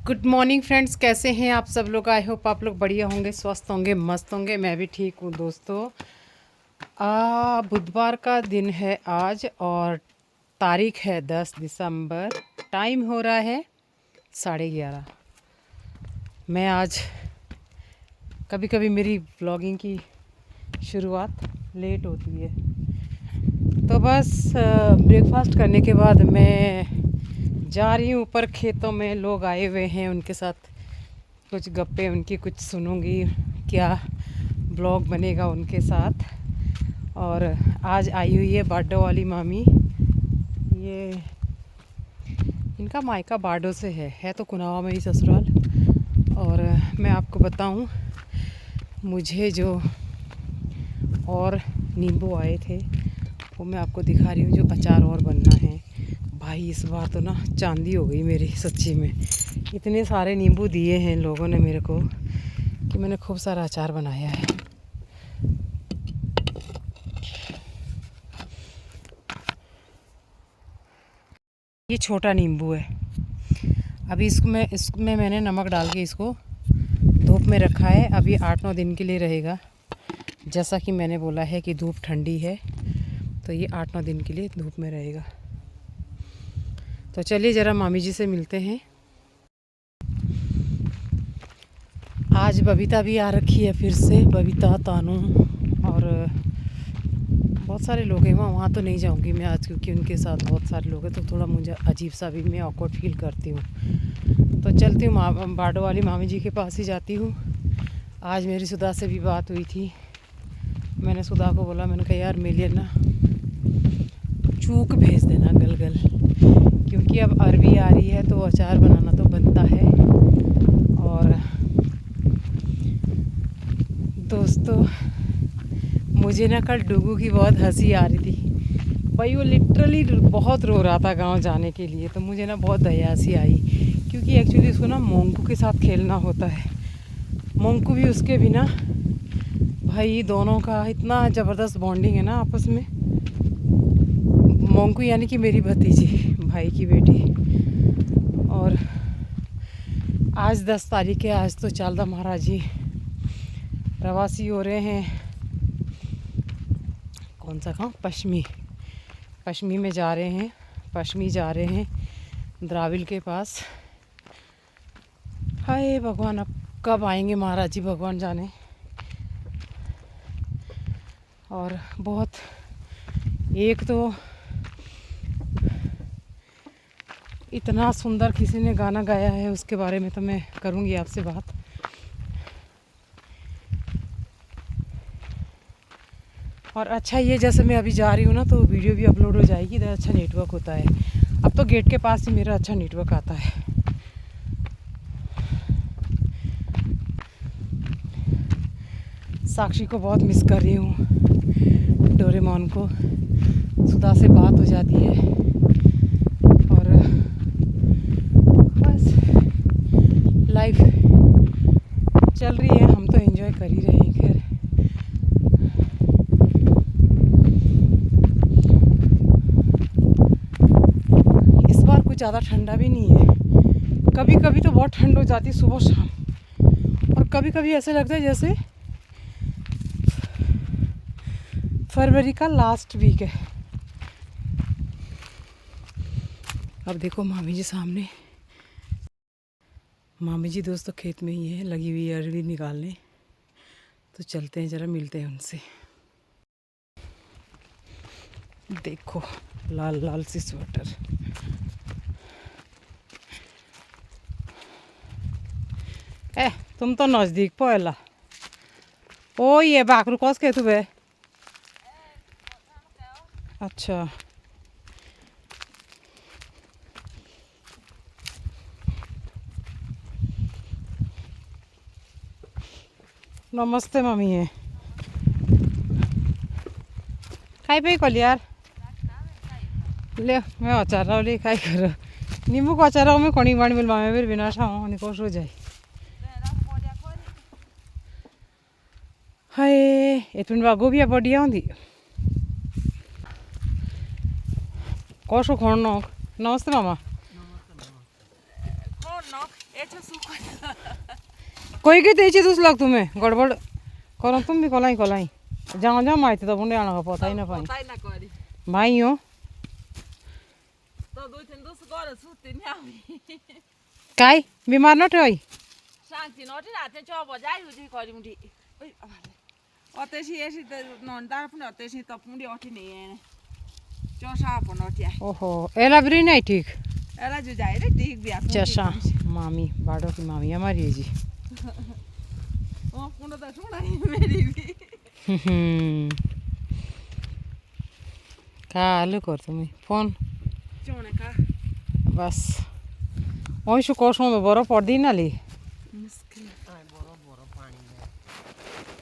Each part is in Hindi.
गुड मॉर्निंग फ्रेंड्स, कैसे हैं आप सब लोग। आई होप आप लोग बढ़िया होंगे, स्वस्थ होंगे, मस्त होंगे। मैं भी ठीक हूँ दोस्तों। बुधवार का दिन है आज और तारीख है 10 दिसंबर। टाइम हो रहा है 11:30। मैं आज कभी कभी मेरी व्लॉगिंग की शुरुआत लेट होती है, तो बस ब्रेकफास्ट करने के बाद मैं जा रही हूँ ऊपर खेतों में। लोग आए हुए हैं, उनके साथ कुछ गप्पे उनकी कुछ सुनूंगी, क्या ब्लॉग बनेगा उनके साथ। और आज आई हुई है बाडो वाली मामी। ये इनका मायका बाडो से है तो कुनावा में ही ससुराल। और मैं आपको बताऊं, मुझे जो और नींबू आए थे वो मैं आपको दिखा रही हूँ, जो अचार और बनना है। भाई इस बार तो ना चांदी हो गई मेरी सच्ची में। इतने सारे नींबू दिए हैं लोगों ने मेरे को कि मैंने खूब सारा अचार बनाया है। ये छोटा नींबू है। अभी इसमें मैंने नमक डाल के इसको धूप में रखा है। अभी 8-9 दिन के लिए रहेगा। जैसा कि मैंने बोला है कि धूप ठंडी है, तो ये 8-9 दिन के लिए धूप में रहेगा। तो चलिए ज़रा मामी जी से मिलते हैं। आज बबीता भी आ रखी है फिर से, बबीता, तानू और बहुत सारे लोग हैं। वहाँ तो नहीं जाऊँगी मैं आज, क्योंकि उनके साथ बहुत सारे लोग हैं, तो थोड़ा मुझे अजीब सा भी मैं ऑकवर्ड फील करती हूँ। तो चलती हूँ बाडो वाली मामी जी के पास ही जाती हूँ। आज मेरी सुधा से भी बात हुई थी। मैंने सुधा को बोला, मैंने कहा यार मेरे लिए ना चूक भेज देना गलगल, क्योंकि अब अरबी आ रही है तो अचार बनाना तो बनता है। और दोस्तों मुझे ना कल डुगू की बहुत हंसी आ रही थी। भाई वो लिटरली बहुत रो रहा था गांव जाने के लिए, तो मुझे ना बहुत दया सी आई, क्योंकि एक्चुअली उसको ना मोंकू के साथ खेलना होता है। मोंकू भी उसके बिना, भाई दोनों का इतना ज़बरदस्त बॉन्डिंग है ना आपस में। मोंकू यानी कि मेरी भतीजी, भाई की बेटी। और आज 10 तारीख है। आज तो चालदा महाराज जी प्रवासी हो रहे हैं। कौन सा गाँव? पश्चिमी में जा रहे हैं। पश्चिमी जा रहे हैं द्राविल के पास। हाय भगवान, अब कब आएंगे महाराज जी, भगवान जाने। और बहुत, एक तो इतना सुंदर किसी ने गाना गाया है, उसके बारे में तो मैं करूँगी आपसे बात। और अच्छा, ये जैसे मैं अभी जा रही हूँ ना, तो वीडियो भी अपलोड हो जाएगी। इधर अच्छा नेटवर्क होता है। अब तो गेट के पास ही मेरा अच्छा नेटवर्क आता है। साक्षी को बहुत मिस कर रही हूँ, डोरेमोन को। सुधा से बात हो जाती है और बस लाइफ चल रही है। हम तो एंजॉय कर ही रहे हैं। खैर इस बार कुछ ज़्यादा ठंडा भी नहीं है। कभी कभी तो बहुत ठंड हो जाती है सुबह शाम, और कभी कभी ऐसे लगता है जैसे फरवरी का लास्ट वीक है। अब देखो मामी जी सामने। मामी जी दोस्तों खेत में ही है, लगी हुई है अरवी निकालने। तो चलते हैं, ज़रा मिलते हैं उनसे। देखो लाल लाल सी स्वेटर। तुम तो नज़दीक पहला। ओ ये बाकरू कस के तुबे। अच्छा, नमस्ते मम्मी है। खाई पे कल यार ले, मैं अचार रहा ले खाई कर नींबू को अचार में कणी बाण मिल मामे फिर बिना खाओ निकोश हो जाए। हाय एतुन बागो भी बढ़िया होंगी। कौशो खोण नमस्ते मामा। कोई की तेजी दूस लग तुम्हें गड़बड़ करो तुम भी कोलाई कोलाई जहाँ जहाँ माइते तो बुंडे आना का पता ही ना पाई भाई हो काय बीमार न ठोई ओहो एला भी नहीं ठीक चशा मामी बाड़ो की मामी हमारी है जी का आलू कर तुम्हें फोन बस वही शु कोशों में बरो पड़ दी ना ली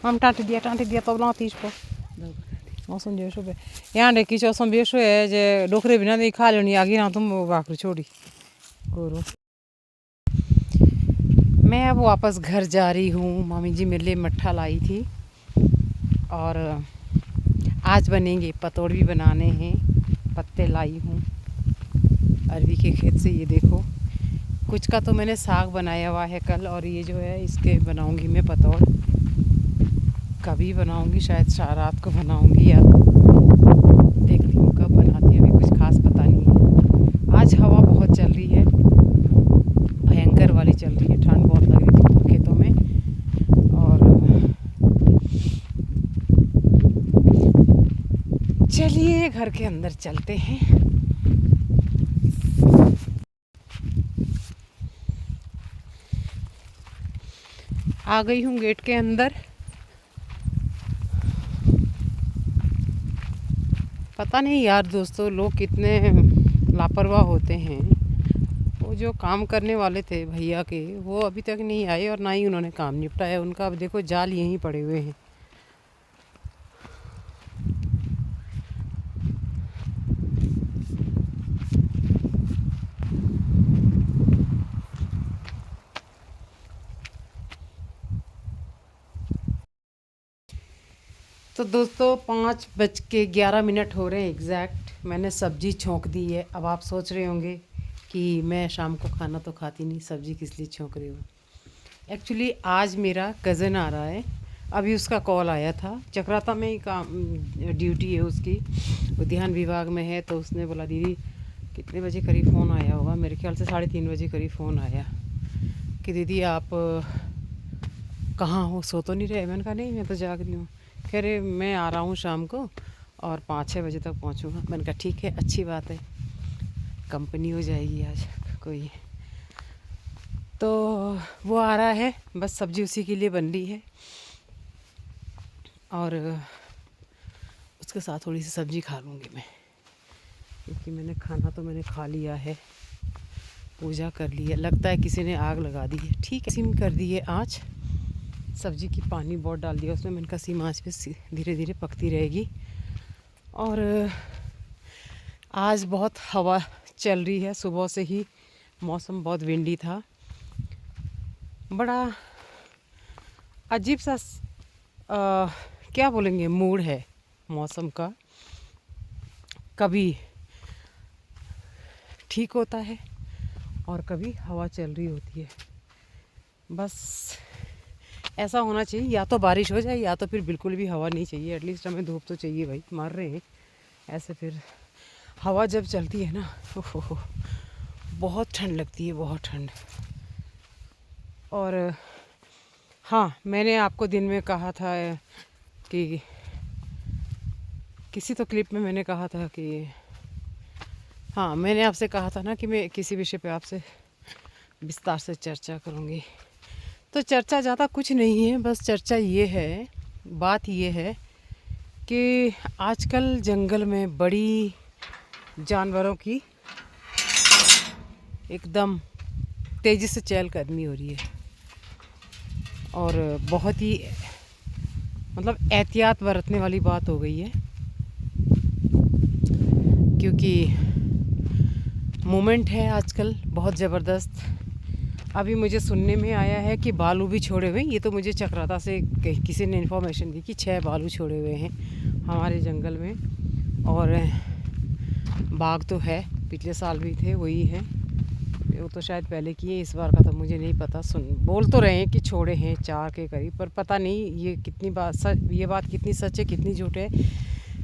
हम टाँटी दिया तब ना तीस को मौसम जो शुभ यहाँ देखी चौसम भी शो है जे डोकरे बिना नहीं खा लेनी आगे ना तुम बाकरी छोड़ी करो मैं अब वापस घर जा रही हूँ मामी जी मेरे लिए मट्ठा लाई थी और आज बनेंगे पतौड़ भी बनाने हैं पत्ते लाई हूँ अरवी के खेत से ये देखो कुछ का तो मैंने साग बनाया हुआ है कल और ये जो है इसके बनाऊंगी मैं पतौड़ कभी बनाऊंगी शायद रात को बनाऊंगी या तो देखती हूँ कब बनाती हूँ अभी कुछ खास पता नहीं है आज हवा बहुत चल रही है भयंकर वाली चल रही है ठंड बहुत लग रही थी खेतों में और चलिए घर के अंदर चलते हैं आ गई हूँ गेट के अंदर पता नहीं यार दोस्तों लोग कितने लापरवाह होते हैं वो जो काम करने वाले थे भैया के वो अभी तक नहीं आए और ना ही उन्होंने काम निपटाया उनका अब देखो जाल यहीं पड़े हुए हैं तो दोस्तों 5:11 हो रहे हैं एग्जैक्ट मैंने सब्ज़ी छोंक दी है अब आप सोच रहे होंगे कि मैं शाम को खाना तो खाती नहीं सब्ज़ी किस लिए छोंक रही हूँ एक्चुअली आज मेरा कज़न आ रहा है अभी उसका कॉल आया था चक्राता में ही काम ड्यूटी है उसकी उद्यान विभाग में है तो उसने बोला दीदी कितने बजे करीब फ़ोन आया होगा मेरे ख्याल से 3:30 बजे करीब फ़ोन आया कि दीदी आप कहाँ हो सो तो नहीं रहे मैंने कहा नहीं मैं तो जाग रही हूँ कह रहे मैं आ रहा हूँ शाम को और 5-6 बजे तक पहुँचूँगा मैंने कहा ठीक है अच्छी बात है कंपनी हो जाएगी आज कोई तो वो आ रहा है बस सब्ज़ी उसी के लिए बन रही है और उसके साथ थोड़ी सी सब्ज़ी खा लूँगी मैं क्योंकि मैंने खाना तो मैंने खा लिया है पूजा कर ली है लगता है किसी ने आग लगा दी है ठीक है सिम कर दी है आँच सब्ज़ी की पानी बहुत डाल दिया उसमें मैंने कहा सिम आँच पे धीरे धीरे पकती रहेगी और आज बहुत हवा चल रही है सुबह से ही मौसम बहुत विंडी था बड़ा अजीब सा क्या बोलेंगे मूड है मौसम का कभी ठीक होता है और कभी हवा चल रही होती है बस ऐसा होना चाहिए या तो बारिश हो जाए या तो फिर बिल्कुल भी हवा नहीं चाहिए एटलीस्ट हमें धूप तो चाहिए भाई मर रहे हैं ऐसे फिर हवा जब चलती है ना ओहो बहुत ठंड लगती है बहुत ठंड और हाँ मैंने आपको दिन में कहा था कि किसी तो क्लिप में मैंने कहा था कि हाँ मैंने आपसे कहा था ना कि मैं किसी विषय पे आपसे विस्तार से चर्चा करूँगी तो चर्चा ज़्यादा कुछ नहीं है बस चर्चा ये है बात ये है कि आजकल जंगल में बड़ी जानवरों की एकदम तेज़ी से चहलकदमी हो रही है और बहुत ही मतलब एहतियात बरतने वाली बात हो गई है क्योंकि मोमेंट है आजकल बहुत ज़बरदस्त अभी मुझे सुनने में आया है कि भालू भी छोड़े हुए ये तो मुझे चक्राता से किसी ने इन्फॉर्मेशन दी कि 6 भालू छोड़े हुए हैं हमारे जंगल में और बाघ तो है पिछले साल भी थे वही है वो तो शायद पहले किए, इस बार का तो मुझे नहीं पता। सुन बोल तो रहे हैं कि छोड़े हैं 4 के करीब, पर पता नहीं ये कितनी बात सच, ये बात कितनी सच है कितनी झूठ है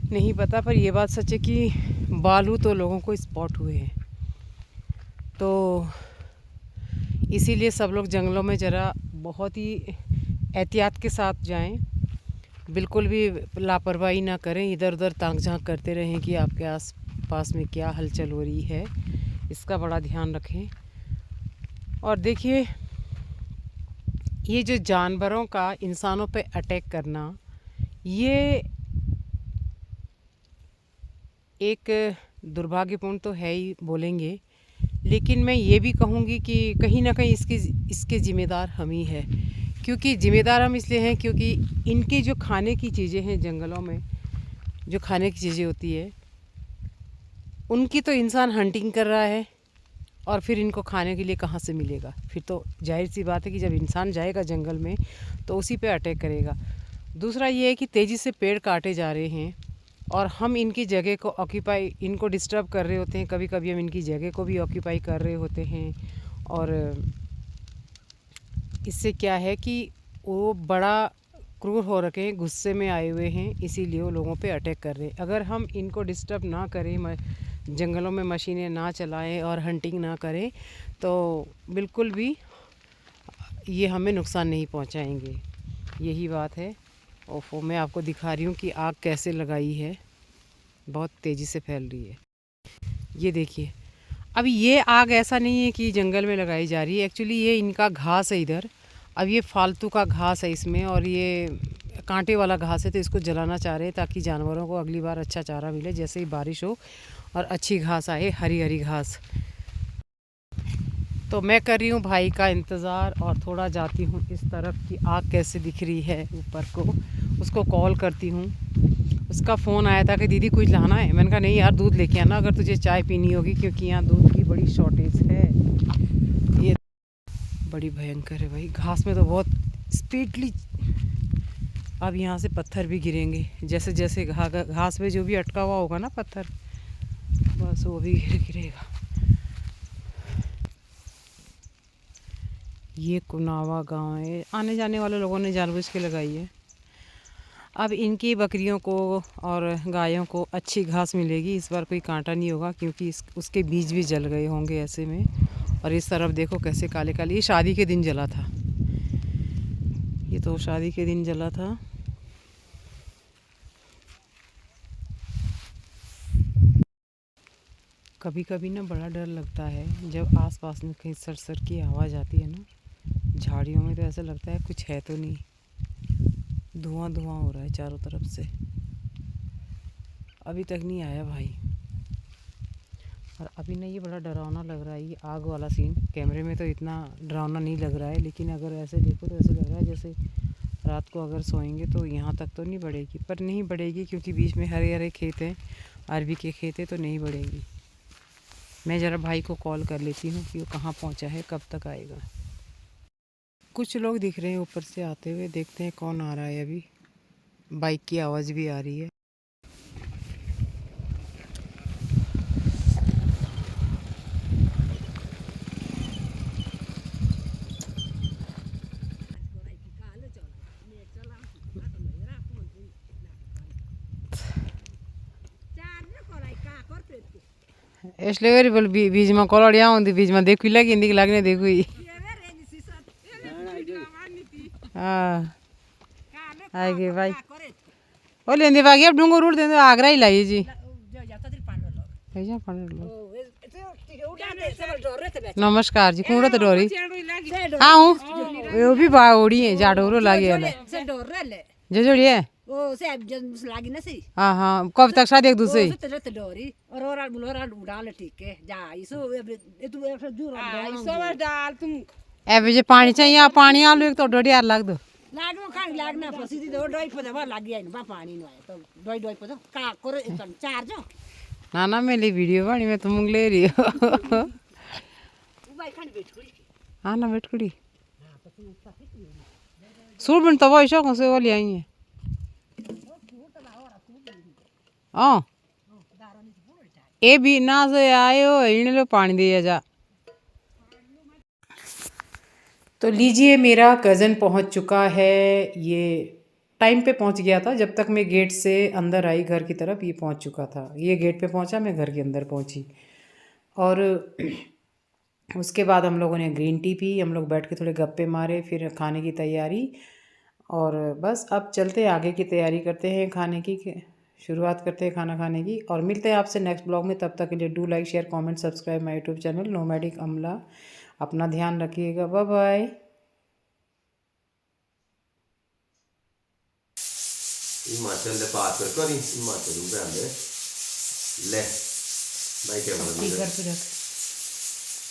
नहीं पता। पर ये बात सच है कि बालू तो लोगों को स्पॉट हुए हैं। तो इसीलिए सब लोग जंगलों में ज़रा बहुत ही एहतियात के साथ जाएं, बिल्कुल भी लापरवाही ना करें, इधर उधर ताक झांक करते रहें कि आपके आस पास में क्या हलचल हो रही है, इसका बड़ा ध्यान रखें। और देखिए, ये जो जानवरों का इंसानों पे अटैक करना, ये एक दुर्भाग्यपूर्ण तो है ही बोलेंगे, लेकिन मैं ये भी कहूँगी कि कहीं ना कहीं इसके ज़िम्मेदार हम ही हैं। क्योंकि ज़िम्मेदार हम इसलिए हैं क्योंकि इनकी जो खाने की चीज़ें हैं, जंगलों में जो खाने की चीज़ें होती है, उनकी तो इंसान हंटिंग कर रहा है, और फिर इनको खाने के लिए कहाँ से मिलेगा। फिर तो जाहिर सी बात है कि जब इंसान जाएगा जंगल में तो उसी पे अटैक करेगा। दूसरा ये है कि तेज़ी से पेड़ काटे जा रहे हैं और हम इनकी जगह को ऑक्यूपाई, इनको डिस्टर्ब कर रहे होते हैं। कभी कभी हम इनकी जगह को भी ऑक्यूपाई कर रहे होते हैं, और इससे क्या है कि वो बड़ा क्रूर हो रखे हैं, गुस्से में आए हुए हैं, इसीलिए वो लोगों पे अटैक कर रहे हैं। अगर हम इनको डिस्टर्ब ना करें, जंगलों में मशीनें ना चलाएं और हंटिंग ना करें, तो बिल्कुल भी ये हमें नुकसान नहीं पहुंचाएंगे। यही बात है। ओफो, मैं आपको दिखा रही हूँ कि आग कैसे लगाई है, बहुत तेज़ी से फैल रही है। ये देखिए, अब ये आग ऐसा नहीं है कि जंगल में लगाई जा रही है, एक्चुअली ये इनका घास है इधर। अब ये फालतू का घास है इसमें, और ये कांटे वाला घास है, तो इसको जलाना चाह रहे हैं ताकि जानवरों को अगली बार अच्छा चारा मिले, जैसे ही बारिश हो और अच्छी घास आए, हरी हरी घास। तो मैं कर रही हूँ भाई का इंतज़ार और थोड़ा जाती हूँ इस तरफ कि आग कैसे दिख रही है ऊपर को, उसको कॉल करती हूँ। उसका फ़ोन आया था कि दीदी कुछ लाना है। मैंने कहा नहीं यार, दूध लेके आना अगर तुझे चाय पीनी होगी, क्योंकि यहाँ दूध की बड़ी शॉर्टेज है। ये बड़ी भयंकर है भाई, घास में तो बहुत स्पीडली। अब यहाँ से पत्थर भी गिरेंगे, जैसे जैसे घास में जो भी अटका हुआ होगा ना पत्थर, बस वो भी गिरेगा। ये कुनावा गांव है, आने जाने वाले लोगों ने जानबूझ के लगाई है। अब इनकी बकरियों को और गायों को अच्छी घास मिलेगी, इस बार कोई कांटा नहीं होगा, क्योंकि उसके बीज भी जल गए होंगे ऐसे में। और इस तरफ देखो कैसे काले काले, ये शादी के दिन जला था, ये तो शादी के दिन जला था। कभी कभी ना बड़ा डर लगता है जब आसपास में कहीं सर की आवाज़ आती है ना, झाड़ियों में, तो ऐसा लगता है कुछ है तो नहीं, धुआं धुआं हो रहा है चारों तरफ से। अभी तक नहीं आया भाई। और अभी ना ये बड़ा डरावना लग रहा है, ये आग वाला सीन। कैमरे में तो इतना डरावना नहीं लग रहा है, लेकिन अगर ऐसे देखो तो ऐसे लग रहा है जैसे रात को अगर सोएंगे तो यहाँ तक तो नहीं बढ़ेगी, पर नहीं बढ़ेगी क्योंकि बीच में हरे हरे खेत हैं, अरबी के खेत हैं, तो नहीं बढ़ेगी। मैं ज़रा भाई को कॉल कर लेती हूँ कि वो कहाँ पहुँचा है, कब तक आएगा। कुछ लोग दिख रहे हैं ऊपर से आते हुए, देखते हैं कौन आ रहा है। अभी बाइक की आवाज़ भी आ रही है। यसले गरी बोल बीचमा कलडिया आउँथ्यो, बीचमा देखी लागिन्दी लाग्ने देखी। आगे भाई ओ लेंदे बागी अब डुंगो रूट देंदे आगरा ही लाई जी। नमस्कार जी, कौन तो डोरी हाँ हूँ, वो भी बाड़ी है जाडोरो लागे जो जोड़ी है। हाँ हाँ, कब तक शादी एक दूसरी। एबे जे पानी चाहिए, यहाँ पानी आलू एक तो डोरी यार लाग दो। ना ना मेरी वीडियो बनी, मैं तुम ले रही हो। हाँ ना बेटकुड़ी सूट बन तब ऐसा कौन से वाली आई है। हाँ ए भी ना से आयो इन लो पानी दिया जा। तो लीजिए, मेरा कज़न पहुंच चुका है। ये टाइम पे पहुंच गया था, जब तक मैं गेट से अंदर आई घर की तरफ ये पहुंच चुका था। ये गेट पे पहुंचा, मैं घर के अंदर पहुंची। और उसके बाद हम लोगों ने ग्रीन टी पी, हम लोग बैठ के थोड़े गप्पे मारे, फिर खाने की तैयारी। और बस अब चलते हैं, आगे की तैयारी करते हैं, खाने की शुरुआत करते हैं खाना खाने की। और मिलते हैं आपसे नेक्स्ट ब्लॉग में। तब तक के लिए do like share comment subscribe my YouTube channel Nomadic Amla. अपना ध्यान रखिएगा। Bye bye. हिमाचल दे पास कर करी हिमाचल उबे आंदे ले भाई क्या बोल स्पीकर पे रख।